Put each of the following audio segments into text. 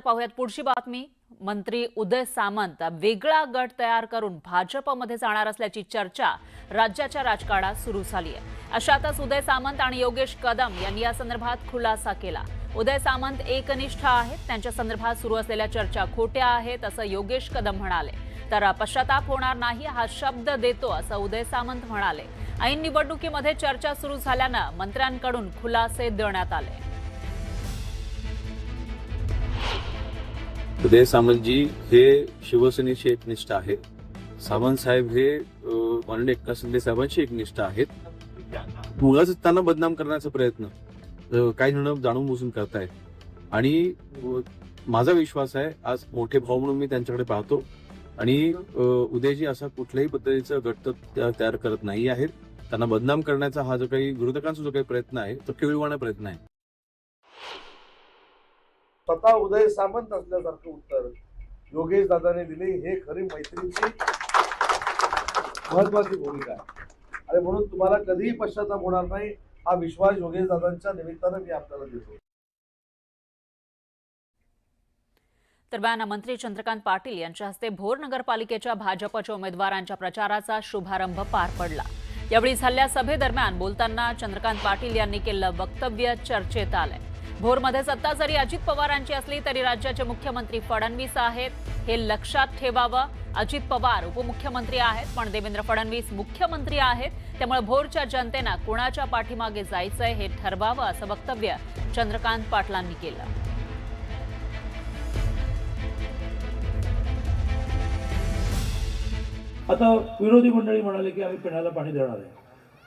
पाहूयात पुढची बातमी। मंत्री उदय सामंत वेगळा गट तयार करून भाजपमध्ये जाणार असल्याची चर्चा राज्याच्या राजकारणात सुरू झाली आहे। अशातच उदय सामंत आणि योगेश कदम यांनी या संदर्भात खुलासा केला। उदय सामंत एकनिष्ठ आहेत, त्यांच्या संदर्भात सुरू असलेल्या चर्चा खोट्या आहेत असं योगेश कदम म्हणाले। तर पश्चाताप होणार नाही हा शब्द देतो असं उदय सामंत म्हणाले। ऐन निवडणुकीमध्ये चर्चा सुरू झाल्यानं मंत्र्यांकडून खुलासे देण्यात आले। उदय सामंतजी हे शिवसेनेचे एकनिष्ठ आहेत। सामंत साहेब हे माननीय एकनाथ शिंदे साहेबांचे एकनिष्ठ आहेत। मुळाच त्यांना बदनाम करण्याचा प्रयत्न काही जण जाणून बुजून करतायत आणि माझा विश्वास आहे आज मोठे भाऊ म्हणून मी त्यांच्याकडे पाहतो आणि उदयजी असा कुठल्याही पद्धतीचा गट तयार करत नाही आहेत। त्यांना बदनाम करण्याचा हा जो काही विरोधकांचा जो काही प्रयत्न आहे तो केविलवाणा प्रयत्न आहे। स्वतः उदय सामंत असल्यासारखं उत्तर योगेश दादाने दिले, हे खरी मैत्रीची महत्वाची भूमिका आहे आणि म्हणून तुम्हाला कधीही पश्चाताप होणार नाही हा विश्वास योगेश दादांच्या निमित्तानं मी आपल्याला देतो। दरम्यान मंत्री चंद्रकांत पाटील यांच्या हस्ते भोर नगरपालिकेच्या भाजपच्या उमेदवारांच्या प्रचाराचा शुभारंभ पार पडला। यावेळी झालेल्या सभेदरम्यान बोलताना चंद्रकांत पाटील यांनी केलेलं वक्तव्य चर्चेत आलंय। भोरमध्ये सत्ता जरी अजित पवारांची असली तरी राज्याचे मुख्यमंत्री फडणवीस आहेत, हे लक्षात ठेवावं। अजित पवार उपमुख्यमंत्री आहेत पण देवेंद्र फडणवीस मुख्यमंत्री आहेत, त्यामुळे भोरच्या जनतेनं कुणाच्या पाठीमागे जायचंय हे ठरवावं असं वक्तव्य चंद्रकांत पाटलांनी केलं। आता विरोधी मंडळी म्हणाले की आम्ही पिण्याला पाणी देणार आहे,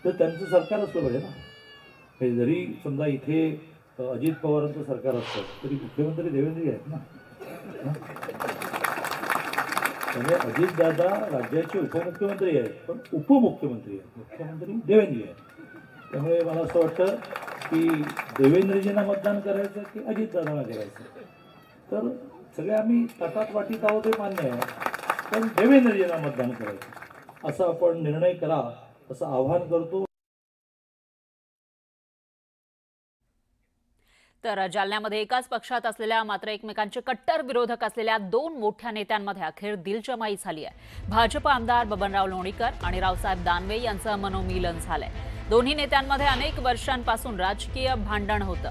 तर त्यांचं सरकार असलं पाहिजे ना। जरी समजा इथे अजित पवारांचं सरकार असतं तरी मुख्यमंत्री देवेंद्र आहेत ना। त्यामुळे अजितदादा राज्याचे उपमुख्यमंत्री आहेत पण उपमुख्यमंत्री आहेत, मुख्यमंत्री देवेंद्र आहेत। त्यामुळे मला असं वाटतं की देवेंद्रजींना मतदान करायचं की अजितदादांना करायचं, तर सगळे आम्ही ताटात वाटीत आहोत हे मान्य आहे, पण देवेंद्रजींना मतदान करायचं असं आपण निर्णय करा असं आवाहन करतो। तर जालन्यामध्ये एकाच पक्षात असलेल्या मात्र एकमेकांचे कट्टर विरोधक असलेल्या दोन मोठ्या नेत्यांमध्ये अखेर दिलजमाई झाली आहे। भाजप आमदार बबनराव लोणीकर आणि रावसाहेब दानवे यांचं मनोमिलन झालंय। दोन्ही नेत्यांमध्ये अनेक वर्षांपासून राजकीय भांडण होतं,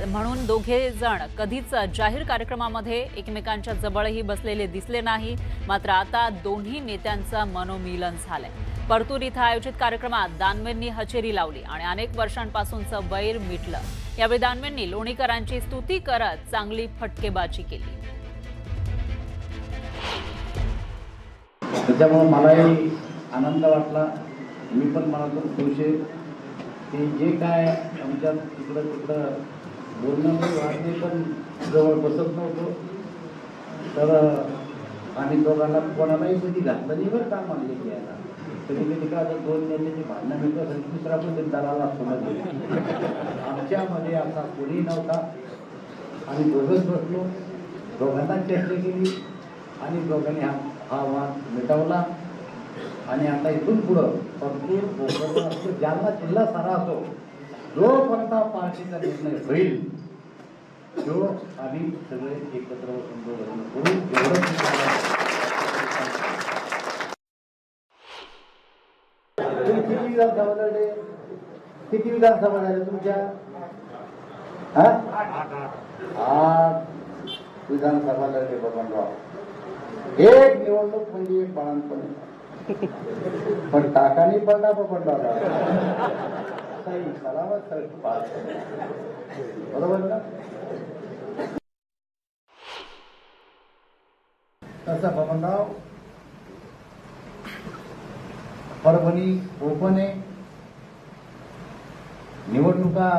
म्हणून दोघे जण कधीच जाहीर कार्यक्रमामध्ये एकमेकांच्या जवळही बसलेले दिसले नाही। मात्र आता दोन्ही नेत्यांचं मनोमिलन झालंय। परतूर इथं आयोजित कार्यक्रमात दानवेंनी हजेरी लावली आणि अनेक वर्षांपासूनचं वैर मिटलं। यावेळी दानवेंनी लोणीकरांची स्तुती करत चांगली फटकेबाजी केली। त्याच्यामुळे मलाही आनंद वाटला। मी पण मनातून खुश आहे की जे काय आमच्या इकडं तिकडं बोलणं वाढणे पण जवळ बसत नव्हतं, तर आम्ही दोघांना कोणालाही कधी घातलं नाही बरं का म्हणले घ्यायला। कधी कधी का दोन नेत्याची भांडणं मिळतं आणि दुसरा पण दलाला समजले। आमच्यामध्ये असा कोणी नव्हता, आम्ही दोघंच बसलो, दोघांना चर्चा केली आणि दोघांनी हा वाद मिटवला आणि आता इथून पुढं परतूर भोकर असो जालना जिल्हा सारा असो जो कोणता पार्टीचा निर्णय होईल जो आम्ही सगळे एकत्र बसून करू एवढंच। किती विधानसभा झाल्या तुमच्या? 8 विधानसभा लढले बबनराव। एक निवडणूक म्हणजे एक बाळांपण, पण टाकानी पडला बबनराव सही सलामत पास, बरोबर ना? तसा बबनराव परभणी ओपन आहे, निवडणुका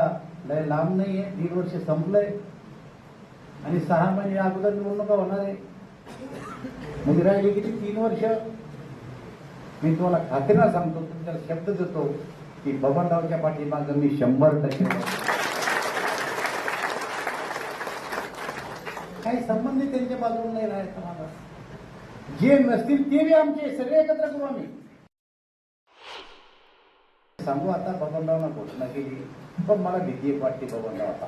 लय लांब नाही आहे, 1.5 वर्ष संपलंय आणि 6 महिने अगोदर निवडणुका होणार आहे, म्हणजे राहिली किती 3 वर्ष। मी तुम्हाला खात्रीनं सांगतो, तुमच्याला शब्द देतो की बबनरावच्या पाठीमागं मी 100%। काही संबंधित त्यांच्या बाजूला नाही राहायचं मला, जे नसतील ते बी आमचे सगळे एकत्र करू आम्ही। सांगू आता बबनरावना घोषणा केली पण मला भीती एक वाटते बाबांना आता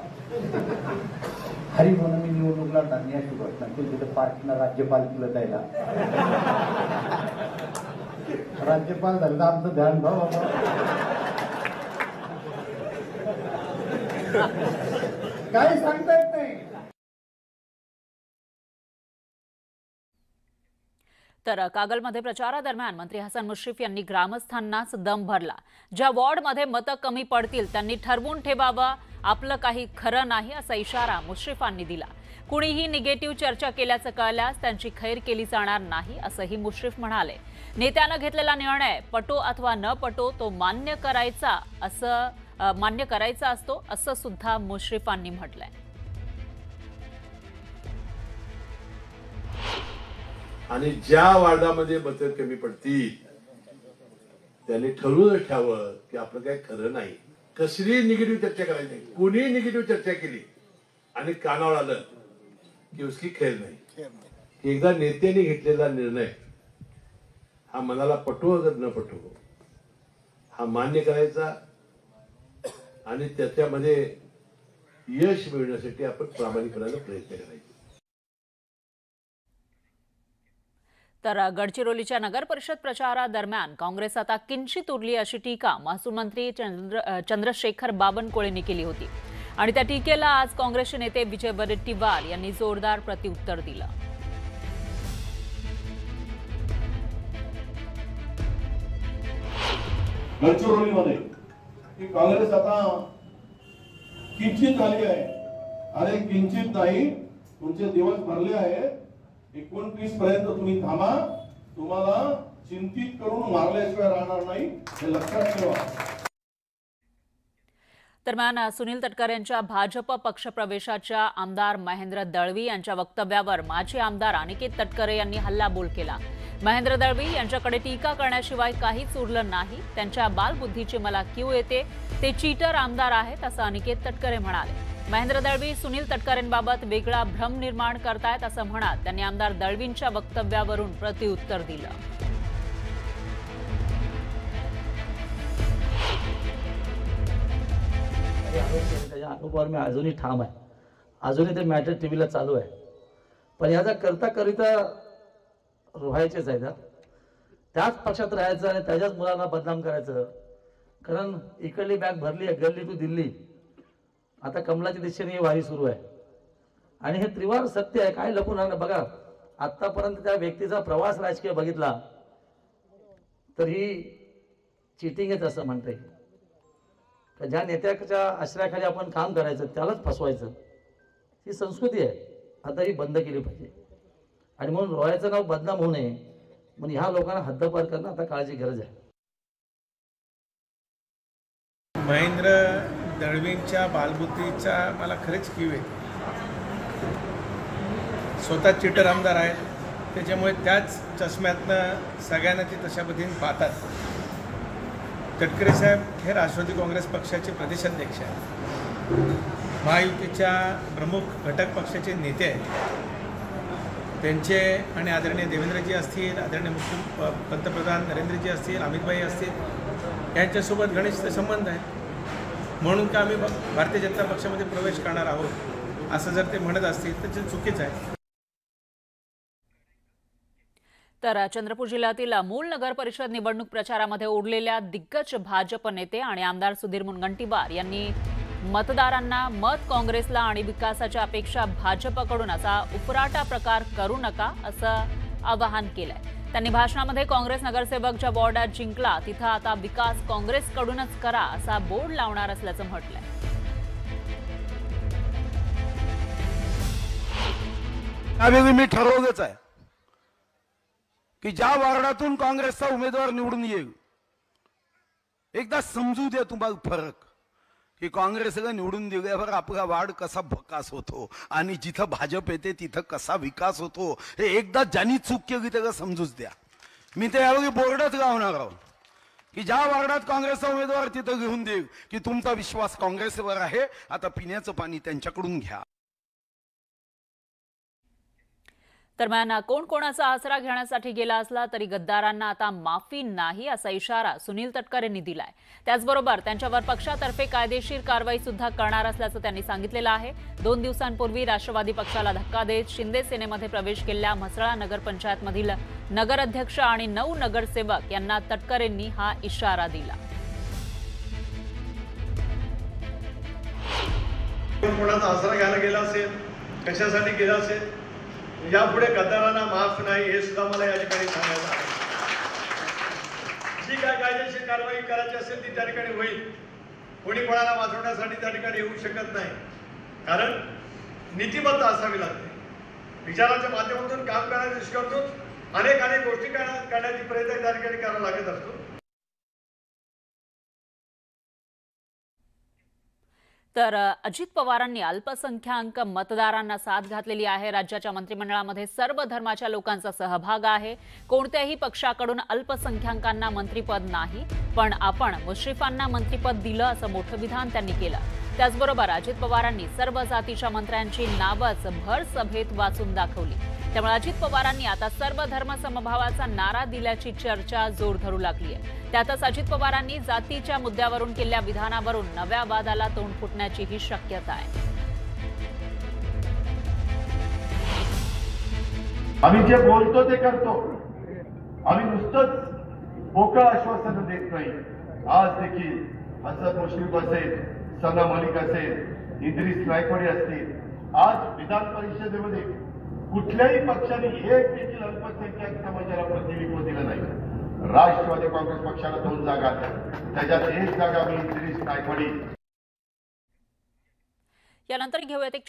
हरी म्हणून मी निवडणूक लढणार अशी घोषणा केली तिथे पार्टीनं राज्यपाल केलं जायला राज्यपाल झालं तर आमचं ध्यान भाव काय सांगता येत नाही. तर कागलमध्ये प्रचारादरम्यान मंत्री हसन मुश्रीफ यांनी ग्रामस्थांनाच दम भरला. ज्या वॉर्डमध्ये मतं कमी पडतील त्यांनी ठरवून ठेवावं, आपलं काही खरं नाही असा इशारा मुश्रीफांनी दिला. कुणीही निगेटिव्ह चर्चा केल्याचं कळल्यास त्यांची खैर केली जाणार नाही असंही मुश्रीफ म्हणाले. नेत्यानं घेतलेला निर्णय पटो अथवा न पटो तो मान्य करायचा असतो असं सुद्धा मुश्रीफांनी म्हटलंय. आणि ज्या वार्डामध्ये मतं कमी पडतील त्यांनी ठरवूनच ठेवावं की आपलं काही खरं नाही. कसली निगेटिव्ह चर्चा करायची नाही. कोणी निगेटिव्ह चर्चा केली आणि कानावर आलं की उसकी खैर नाही. एकदा नेत्याने घेतलेला निर्णय हा मनाला पटो अगर न पटो हा मान्य करायचा आणि त्याच्यामध्ये यश मिळवण्यासाठी आपण प्रामाणिकपणाने प्रयत्न करायचे. तर गडचिरोलीच्या नगर परिषद प्रचारादरम्यान काँग्रेस आता किंचित उरली अशी टीका महसूल मंत्री चंद्रशेखर बावनकुळेंनी केली होती. आणि त्या टीकेला आज काँग्रेसचे नेते विजय वडेट्टीवार यांनी जोरदार प्रत्युत्तर दिलं. गडचिरोलीमध्ये काँग्रेस आता किंचित आली आहे. अरे किंचित नाही, तुमचे दिवस भरले आहेत. 29 पर्यंत तुम्ही थांबा. तुम्हाला चिंतित करून मारल्याशिवाय राहणार नाही हे लक्षात ठेवा. दरम्यान सुनील तटकरे यांच्या भाजप पक्षप्रवेशाच्या आमदार महेंद्र दळवी यांच्या वक्तव्यावर माजी आमदार अनिकेत तटकरे यांनी हल्लाबोल केला. महेंद्र दळवी यांच्याकडे टीका करण्याशिवाय काहीच उरलं नाही. त्यांच्या बालबुद्धीची मला कीव येते. ते चीटर आमदार आहेत असं अनिकेत तटकरे म्हणाले. महेंद्र दळवी सुनील तटकरेंबाबत वेगळा भ्रम निर्माण करतायत असं म्हणत त्यांनी आमदार दळवींच्या वक्तव्यावरून प्रत्युत्तर दिलं. त्याच्या अनुभवावर मी अजूनही ठाम आहे. अजूनही ते मॅटर टीव्हीला चालू आहे. पण याचा करता करिता व्हायचेच आहे. त्याच पक्षात राहायचं आणि त्याच्याच मुलांना बदनाम करायचं. कारण इकडली बॅग भरली आहे, गल्ली टू दिल्ली. आता कमलाच्या दिशेने वारी सुरू आहे आणि हे त्रिवार सत्य आहे. काय लपून राहणं. बघा आतापर्यंत त्या व्यक्तीचा प्रवास राजकीय बघितला तर ही चिटिंगच असं म्हणता येईल. ज्या नेत्याच्या आश्रयाखाली आपण काम करायचं त्यालाच फसवायचं ही संस्कृती आहे. आता ही बंद केली पाहिजे. आणि म्हणून रोयाचं नाव बदनाम होऊ नये म्हणून ह्या लोकांना हद्दपार करणं आता काळाची गरज आहे. महेंद्र दळवींच्या बालबुद्धीचा मला खरेच कीव येते. स्वतः चिटर आमदार आहेत. त्याच्यामुळे त्याच चष्म्यातनं सगळ्यांना ते तशा पद्धतीने पाहतात. तटकरे साहेब हे राष्ट्रवादी काँग्रेस पक्षाचे प्रदेशाध्यक्ष आहेत. महायुतीच्या प्रमुख घटक पक्षाचे नेते आहेत. त्यांचे आणि आदरणीय देवेंद्रजी असतील, आदरणीय पंतप्रधान नरेंद्रजी असतील, अमितभाई असतील यांच्यासोबत घनिष्ठ संबंध आहेत. म्हणून का आम्ही भारतीय जनता पक्षामध्ये प्रवेश करणार आहोत असं जर ते म्हणत असतील तर ते चुकीचं आहे. तर चंद्रपूर जिल्ह्यातील मूल नगर परिषद निवडणूक प्रचारामध्ये उरलेल्या दिग्गज भाजप नेते आणि आमदार सुधीर मुनगंटीवार यांनी मतदारांना मत काँग्रेसला आणि विकासाच्या अपेक्षा भाजपकडून असा उपराटा प्रकार करू नका असं आवाहन केलंय. त्यांनी भाषणामध्ये काँग्रेस नगरसेवक ज्या वॉर्डात जिंकला तिथं आता विकास काँग्रेसकडूनच करा असा बोर्ड लावणार असल्याचं म्हटलंय. त्यावेळी मी ठरवलंच आहे की ज्या वार्डातून काँग्रेसचा उमेदवार निवडून येईल एकदा समजू द्या तुम्हाला फरक की काँग्रेसला निवडून दिल्यावर आपला वार्ड कसा भकास होतो आणि जिथं भाजप येते तिथं कसा विकास होतो हे एकदा ज्यांनी चूक केली त्याला समजूच द्या. मी ते यावेळी बोर्डच लावणार आहोत की ज्या वार्डात काँग्रेसचा उमेदवार तिथं घेऊन देईल की तुमचा विश्वास काँग्रेसवर आहे, आता पिण्याचं पाणी त्यांच्याकडून घ्या. दरम्यान कोण कोणाचा आसरा घेण्यासाठी गेला असला तरी गद्दारांना आता माफी नाही असा इशारा सुनील तटकरेंनी दिलाय. त्याचबरोबर त्यांच्यावर पक्षातर्फे कायदेशीर कारवाई सुद्धा करणार असल्याचं त्यांनी सांगितलेलं आहे. 2 दिवसांपूर्वी राष्ट्रवादी पक्षाला धक्का देत शिंदे सेनेमध्ये प्रवेश केलेल्या म्हसळा नगरपंचायतमधील नगराध्यक्ष आणि 9 नगरसेवक यांना तटकरेंनी हा इशारा दिला. कोणाचा आसरा घ्यायला गेला असेल, कशासाठी गेला असेल, यापुढे गद्दारांना माफ नाही हे सुद्धा मला या ठिकाणी सांगायचं आहे. जी काय कायदेशीर कारवाई करायची असेल ती त्या ठिकाणी होईल. कोणी कोणाला वाचवण्यासाठी त्या ठिकाणी येऊ शकत नाही, कारण नीतिबद्ध असावी लागते. विचाराच्या माध्यमातून काम करण्याच्या दृष्टिकोनातून अनेक गोष्टी करण्याची प्रयत्न त्या ठिकाणी करावा लागत असतो. तर अजित पवारांनी अल्पसंख्याक मतदारांना साथ घातलेली आहे. राज्याच्या मंत्रिमंडळामध्ये सर्व धर्माच्या लोकांचा सहभाग आहे. कोणत्याही पक्षाकडून अल्पसंख्याकांना मंत्रिपद नाही, पण आपण मुश्रीफांना मंत्रिपद दिलं असं मोठं विधान त्यांनी केलं. त्याचबरोबर अजित पवारांनी सर्व जातीच्या मंत्र्यांची नावच भर सभेत वाचून दाखवली. त्यामुळे अजित पवारांनी आता सर्व धर्म समभावाचा नारा दिल्याची चर्चा जोर धरू लागली आहे. त्यातच अजित पवारांनी जातीच्या मुद्द्यावरून केलेल्या विधानावरून नव्या वादाला तोंड फुटण्याचीही शक्यता आहे. आम्ही जे बोलतो ते करतो. आम्ही नुसतंच मोकळं आश्वासन देत नाही. आज देखील हसन मुश्रीफ असेल, सना मलिक असेल, इद्रिस नायकवडी असतील, आज विधान परिषदेमध्ये कुठल्याही पक्षाने एक देखील अल्पसंख्याक समाजाला प्रतिनिधित्व दिलं नाही. राष्ट्रवादी काँग्रेस पक्षाला 2 जागा, त्याच्यात 1 जागा मी इद्रिस नायकवडी. यानंतर घेऊयात एक